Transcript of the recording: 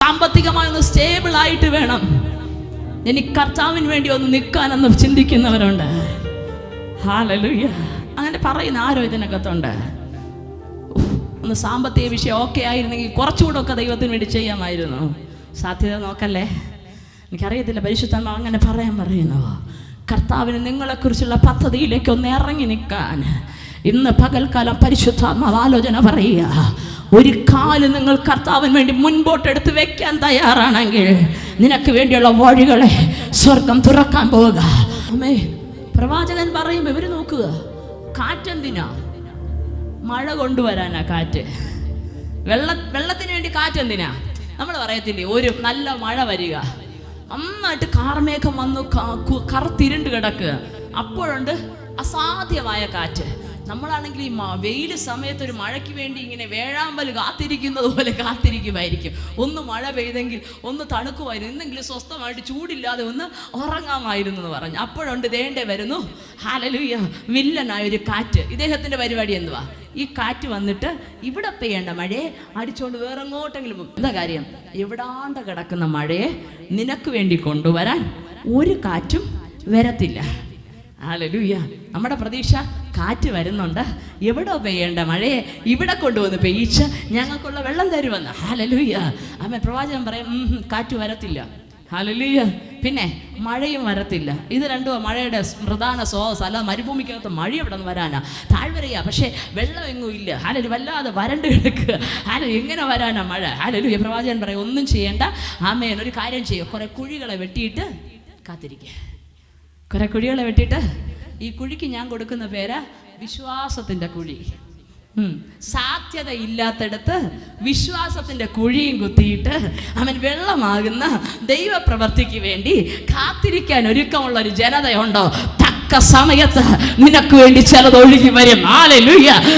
സാമ്പത്തികമായി ഒന്ന് സ്റ്റേബിൾ ആയിട്ട് വേണം എനിക്ക് കർത്താവിന് വേണ്ടി ഒന്ന് നിൽക്കാനെന്ന് ചിന്തിക്കുന്നവരുണ്ട്. ഹല്ലേലൂയ. അങ്ങനെ പറയുന്ന ആരോ ഇതിനകത്തുണ്ട്. ഒന്ന് സാമ്പത്തിക വിഷയം ഓക്കെ ആയിരുന്നെങ്കിൽ കുറച്ചുകൂടെ ഒക്കെ ദൈവത്തിന് വേണ്ടി ചെയ്യാമായിരുന്നു. സാധ്യത നോക്കല്ലേ. എനിക്കറിയത്തില്ല, പരിശുദ്ധാത്മാവ് അങ്ങനെ പറയുന്നു. കർത്താവിന് നിങ്ങളെക്കുറിച്ചുള്ള പദ്ധതിയിലേക്ക് ഒന്ന് ഇറങ്ങി നിൽക്കാൻ ഇന്ന് പകൽക്കാലം പരിശുദ്ധാത്മാവ് ആലോചന പറയുക. ഒരു കാല് നിങ്ങൾ കർത്താവിന് വേണ്ടി മുൻപോട്ടെടുത്ത് വെക്കാൻ തയ്യാറാണെങ്കിൽ നിനക്ക് വേണ്ടിയുള്ള വഴികളെ സ്വർഗം തുറക്കാൻ പോവുക. അമ്മേ, പ്രവാചകൻ പറയുമ്പോൾ ഇവര് നോക്കുക, കാറ്റെന്തിനാ? മഴ കൊണ്ടുവരാനാ കാറ്റ്. വെള്ളത്തിന് വേണ്ടി കാറ്റെന്തിനാ? നമ്മൾ പറയത്തില്ലേ, ഒരു നല്ല മഴ വരിക, നന്നായിട്ട് കാർമേഘം വന്നു കറുത്തിരുണ്ട് കിടക്കുക, അപ്പോഴുണ്ട് അസാധ്യമായ കാറ്റ്. നമ്മളാണെങ്കിൽ ഈ വെയിൽ സമയത്ത് ഒരു മഴയ്ക്ക് വേണ്ടി ഇങ്ങനെ വേഴാമ്പൽ കാത്തിരിക്കുന്നത് പോലെ കാത്തിരിക്കുമായിരിക്കും. ഒന്ന് മഴ പെയ്തെങ്കിൽ ഒന്ന് തണുക്കുമായിരുന്നു, ഇന്നെങ്കിലും സ്വസ്ഥമായിട്ട് ചൂടില്ലാതെ ഒന്ന് ഉറങ്ങാമായിരുന്നു എന്ന് പറഞ്ഞു. അപ്പോഴുണ്ട് ദേണ്ടേ വരുന്നു, ഹല്ലേലൂയ, വില്ലനായൊരു കാറ്റ്. ഇദ്ദേഹത്തിൻ്റെ പരിപാടി എന്തുവാ? ഈ കാറ്റ് വന്നിട്ട് ഇവിടെ പെയ്യേണ്ട മഴയെ അടിച്ചുകൊണ്ട് വേറെ എങ്ങോട്ടെങ്കിലും. എന്താ കാര്യം? എവിടാണ്ട് കിടക്കുന്ന മഴയെ നിനക്ക് വേണ്ടി കൊണ്ടുവരാൻ ഒരു കാറ്റും വരത്തില്ല. ഹല്ലേലൂയ. നമ്മുടെ പ്രതീക്ഷ കാറ്റ് വരുന്നുണ്ട്, എവിടെ പെയ്യേണ്ട മഴയെ ഇവിടെ കൊണ്ടുവന്ന് പെയ്യിച്ച് ഞങ്ങൾക്കുള്ള വെള്ളം തരുമെന്ന്. ഹല്ലേലൂയ. ആമേൻ. പ്രവാചകൻ പറയും, കാറ്റ് വരത്തില്ല. ഹല്ലേലൂയ. പിന്നെ മഴയും വരത്തില്ല. ഇത് രണ്ടും മഴയുടെ പ്രധാന സ്രോതസ്. അല്ല, മരുഭൂമിക്കകത്ത് മഴ എവിടെ നിന്ന് വരാനാ? താഴ്വരയാ, പക്ഷേ വെള്ളം എങ്ങും ഇല്ല. ഹല്ലേലൂയ. വല്ലാതെ വരണ്ട് കിടക്കുക. ഹല്ലേലൂയ. എങ്ങനെ വരാനാ മഴ? ഹല്ലേലൂയ. പ്രവാചകൻ പറയും, ഒന്നും ചെയ്യേണ്ട. ആമേൻ. ഒരു കാര്യം ചെയ്യുക, കുറെ കുഴികളെ വെട്ടിയിട്ട് കാത്തിരിക്കുക. കുറെ കുഴികളെ വെട്ടിയിട്ട്, ഈ കുഴിക്ക് ഞാൻ കൊടുക്കുന്ന പേരാ വിശ്വാസത്തിൻ്റെ കുഴി. സാധ്യത ഇല്ലാത്തടത്ത് വിശ്വാസത്തിന്റെ കുഴിയും കുത്തിയിട്ട് അവൻ വെള്ളമാകുന്ന ദൈവപ്രവർത്തിക്ക് വേണ്ടി കാത്തിരിക്കാൻ ഒരുക്കമുള്ള ഒരു ജനതയുണ്ടോ? തക്ക സമയത്ത് നിനക്ക് വേണ്ടി ചിലത് ഒഴുകി വരും. ഹല്ലേലൂയ.